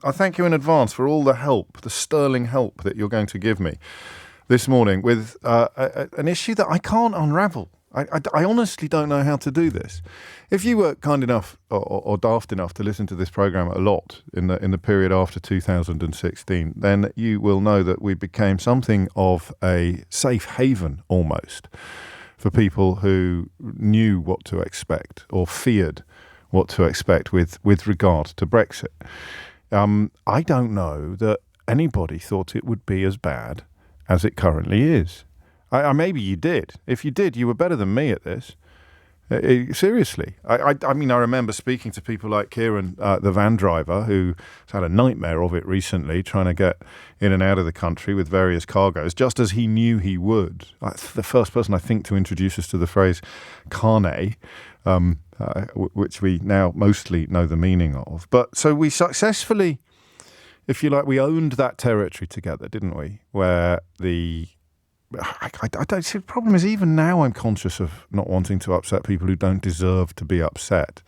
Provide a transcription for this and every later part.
I thank you in advance for all the help, the sterling help that you're going to give me this morning with an issue that I can't unravel. I honestly don't know how to do this. If you were kind enough or daft enough to listen to this program a lot in the period after 2016, then you will know that we became something of a safe haven almost for people who knew what to expect or feared what to expect with regard to Brexit. I don't know that anybody thought it would be as bad as it currently is. Maybe you did. If you did, you were better than me at this. Seriously. I mean, I remember speaking to people like Kieran, the van driver, who's had a nightmare of it recently, trying to get in and out of the country with various cargoes, just as he knew he would. The first person, I think, to introduce us to the phrase carnet, which we now mostly know the meaning of. But so we successfully, if you like, we owned that territory together, didn't we? Where I don't see the problem is even now I'm conscious of not wanting to upset people who don't deserve to be upset,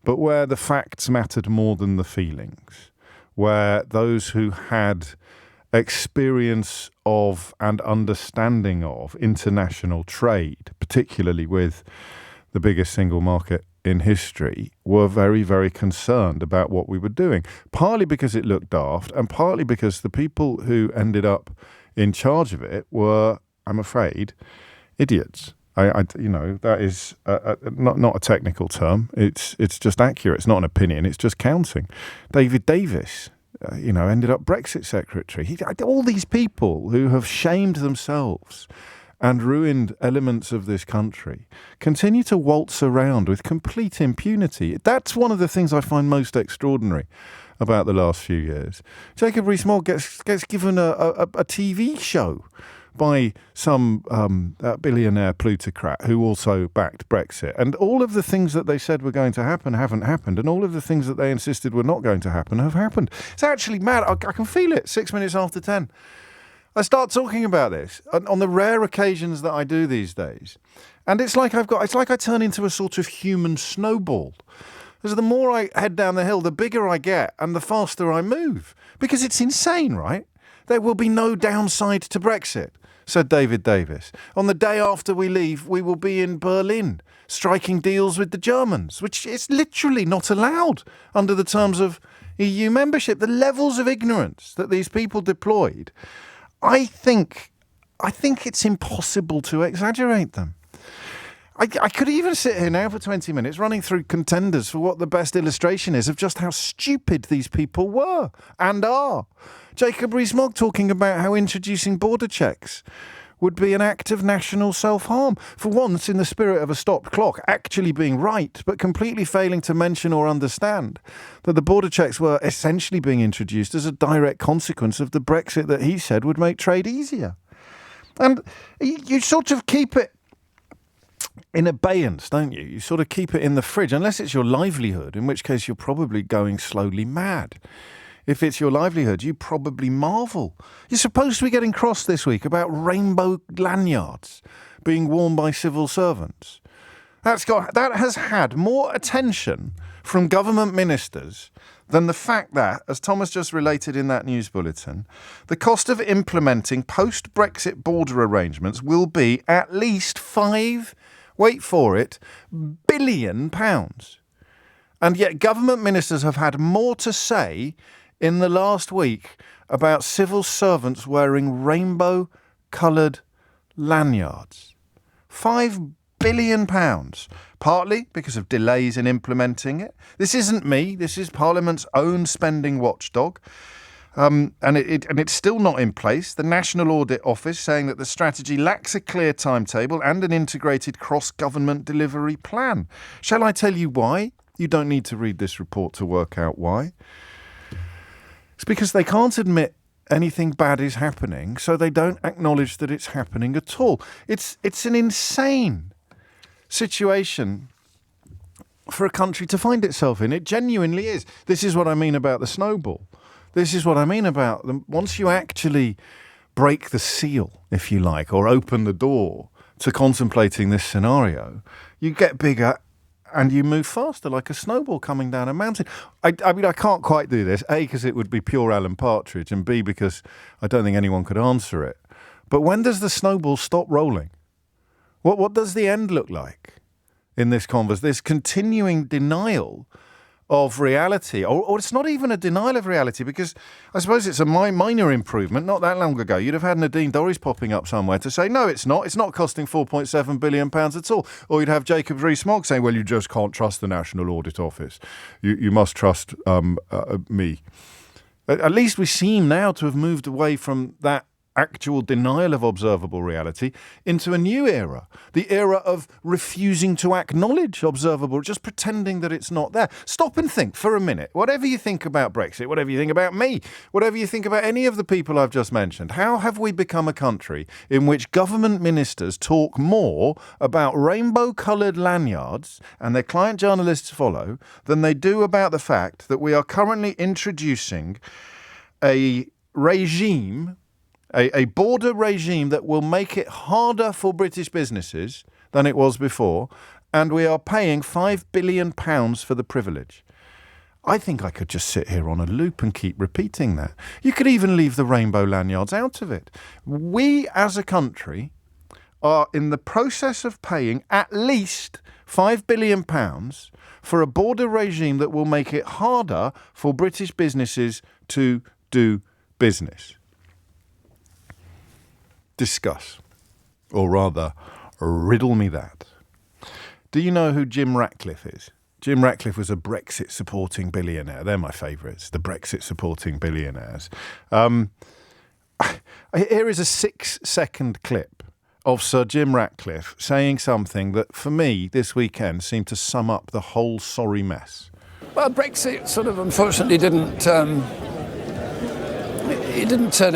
but where the facts mattered more than the feelings, where those who had experience of and understanding of international trade, particularly with the biggest single market in history, were very, very concerned about what we were doing, partly because it looked daft and partly because the people who ended up in charge of it were, I'm afraid, idiots. That is not a technical term. It's just accurate. It's not an opinion. It's just counting. David Davis, ended up Brexit secretary. All these people who have shamed themselves and ruined elements of this country continue to waltz around with complete impunity. That's one of the things I find most extraordinary about the last few years. Jacob Rees-Mogg gets given a TV show by some billionaire plutocrat who also backed Brexit. And all of the things that they said were going to happen haven't happened. And all of the things that they insisted were not going to happen have happened. It's actually mad. I can feel it 6 minutes after 10. I start talking about this on the rare occasions that I do these days. And it's like I turn into a sort of human snowball. Because the more I head down the hill, the bigger I get and the faster I move. Because it's insane, right? There will be no downside to Brexit, said David Davis. On the day after we leave, we will be in Berlin, striking deals with the Germans, which is literally not allowed under the terms of EU membership. The levels of ignorance that these people deployed, I think it's impossible to exaggerate them. I could even sit here now for 20 minutes running through contenders for what the best illustration is of just how stupid these people were and are. Jacob Rees-Mogg talking about how introducing border checks would be an act of national self-harm. For once, in the spirit of a stopped clock, actually being right, but completely failing to mention or understand that the border checks were essentially being introduced as a direct consequence of the Brexit that he said would make trade easier. And you sort of keep it in abeyance, don't you? You sort of keep it in the fridge, unless it's your livelihood, in which case you're probably going slowly mad. If it's your livelihood, you probably marvel. You're supposed to be getting cross this week about rainbow lanyards being worn by civil servants. That has had more attention from government ministers than the fact that, as Thomas just related in that news bulletin, the cost of implementing post-Brexit border arrangements will be at least £5 billion. And yet government ministers have had more to say in the last week about civil servants wearing rainbow-coloured lanyards. £5 billion, partly because of delays in implementing it. This isn't me, this is Parliament's own spending watchdog. And it's still not in place. The National Audit Office saying that the strategy lacks a clear timetable and an integrated cross-government delivery plan. Shall I tell you why? You don't need to read this report to work out why. It's because they can't admit anything bad is happening, so they don't acknowledge that it's happening at all. It's an insane situation for a country to find itself in. It genuinely is. This is what I mean about the snowball. This is what I mean about them. Once you actually break the seal, if you like, or open the door to contemplating this scenario, you get bigger and you move faster like a snowball coming down a mountain. I mean, I can't quite do this, A, because it would be pure Alan Partridge, and B, because I don't think anyone could answer it. But when does the snowball stop rolling? What does the end look like in this conversation? This continuing denial of reality, or it's not even a denial of reality, because I suppose it's a minor improvement. Not that long ago, you'd have had Nadine Dorries popping up somewhere to say, no, it's not costing £4.7 billion at all. Or you'd have Jacob Rees-Mogg saying, well, you just can't trust the National Audit Office. You must trust me. At least we seem now to have moved away from that actual denial of observable reality into a new era, the era of refusing to acknowledge observable, just pretending that it's not there. Stop and think for a minute. Whatever you think about Brexit, whatever you think about me, whatever you think about any of the people I've just mentioned, how have we become a country in which government ministers talk more about rainbow-coloured lanyards, and their client journalists follow, than they do about the fact that we are currently introducing a regime, a border regime that will make it harder for British businesses than it was before, and we are paying £5 billion for the privilege. I think I could just sit here on a loop and keep repeating that. You could even leave the rainbow lanyards out of it. We, as a country, are in the process of paying at least £5 billion for a border regime that will make it harder for British businesses to do business. Discuss, or rather, riddle me that. Do you know who Jim Ratcliffe is? Jim Ratcliffe was a Brexit-supporting billionaire. They're my favourites, the Brexit-supporting billionaires. Here is a 6-second clip of Sir Jim Ratcliffe saying something that, for me, this weekend seemed to sum up the whole sorry mess. Well, Brexit sort of unfortunately didn't turn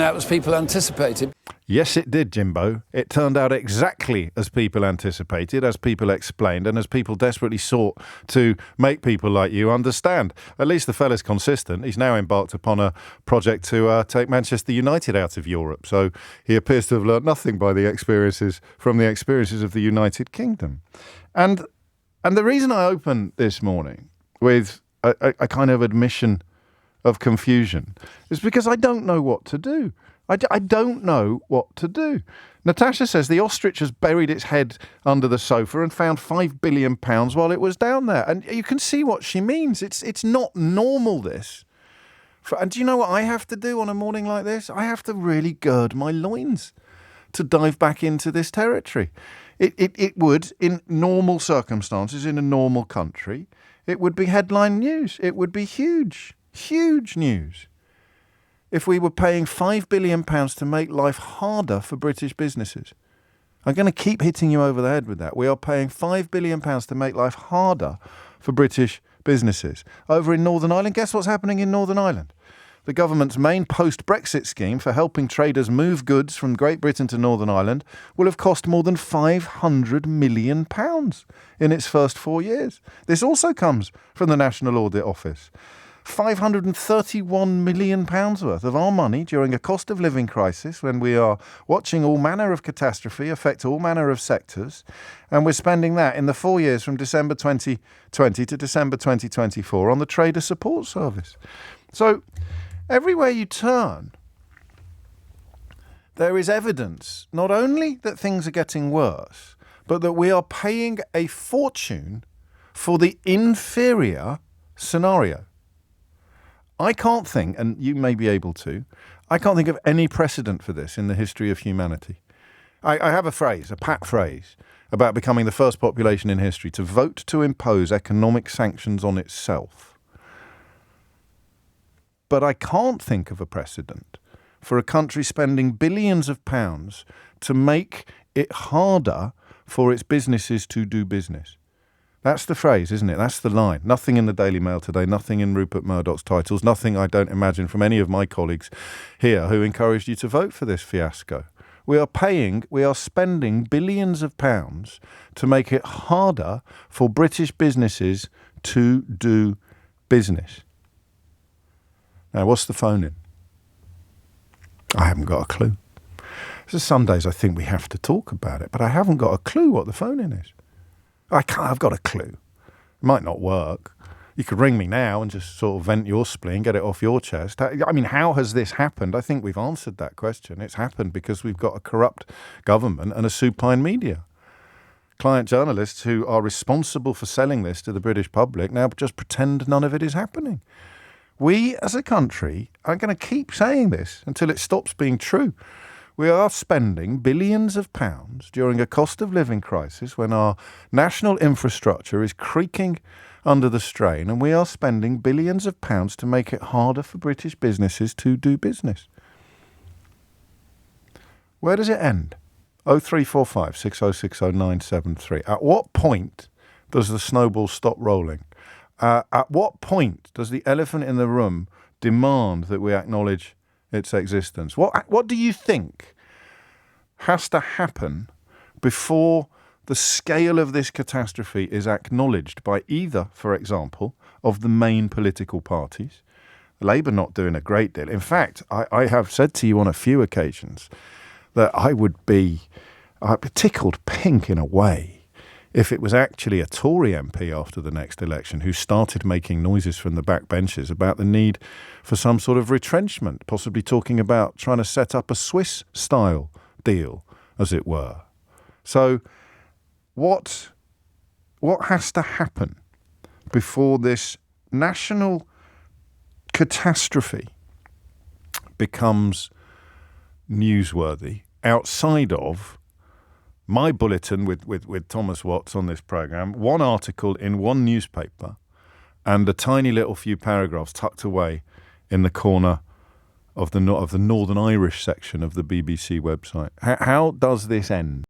out as people anticipated. Yes, it did, Jimbo. It turned out exactly as people anticipated, as people explained, and as people desperately sought to make people like you understand. At least the fella's consistent. He's now embarked upon a project to take Manchester United out of Europe. So he appears to have learnt nothing from the experiences of the United Kingdom. And the reason I open this morning with a kind of admission of confusion is because I don't know what to do. I don't know what to do. Natasha says the ostrich has buried its head under the sofa and found £5 billion while it was down there. And you can see what she means. It's not normal, this. And do you know what I have to do on a morning like this? I have to really gird my loins to dive back into this territory. It would, in normal circumstances, in a normal country, it would be headline news. It would be huge news. If we were paying £5 billion to make life harder for British businesses. I'm going to keep hitting you over the head with that. We are paying £5 billion to make life harder for British businesses. Over in Northern Ireland, guess what's happening in Northern Ireland? The government's main post-Brexit scheme for helping traders move goods from Great Britain to Northern Ireland will have cost more than £500 million in its first 4 years. This also comes from the National Audit Office. £531 million worth of our money during a cost of living crisis, when we are watching all manner of catastrophe affect all manner of sectors, and we're spending that in the 4 years from December 2020 to December 2024 on the Trader Support Service. So everywhere you turn, there is evidence not only that things are getting worse, but that we are paying a fortune for the inferior scenario. I can't think, and you may be able to, I can't think of any precedent for this in the history of humanity. I have a phrase, a pat phrase, about becoming the first population in history to vote to impose economic sanctions on itself. But I can't think of a precedent for a country spending billions of pounds to make it harder for its businesses to do business. That's the phrase, isn't it? That's the line. Nothing in the Daily Mail today, nothing in Rupert Murdoch's titles, nothing, I don't imagine, from any of my colleagues here who encouraged you to vote for this fiasco. We are spending billions of pounds to make it harder for British businesses to do business. Now, what's the phone in? I haven't got a clue. So some days I think we have to talk about it, but I haven't got a clue what the phone in is. I've got a clue. It might not work. You could ring me now and just sort of vent your spleen, get it off your chest. I mean, how has this happened? I think we've answered that question. It's happened because we've got a corrupt government and a supine media. Client journalists who are responsible for selling this to the British public now just pretend none of it is happening. We, as a country, are going to keep saying this until it stops being true. We are spending billions of pounds during a cost of living crisis when our national infrastructure is creaking under the strain, and we are spending billions of pounds to make it harder for British businesses to do business. Where does it end? 0345 6060 973. At what point does the snowball stop rolling? At what point does the elephant in the room demand that we acknowledge its existence? What do you think has to happen before the scale of this catastrophe is acknowledged by either, for example, of the main political parties? Labour not doing a great deal. In fact, I have said to you on a few occasions that I would be tickled pink in a way if it was actually a Tory MP after the next election who started making noises from the back benches about the need for some sort of retrenchment, possibly talking about trying to set up a Swiss-style deal, as it were. So what has to happen before this national catastrophe becomes newsworthy outside of my bulletin with Thomas Watts on this programme, one article in one newspaper, and a tiny little few paragraphs tucked away in the corner of the Northern Irish section of the BBC website? How does this end?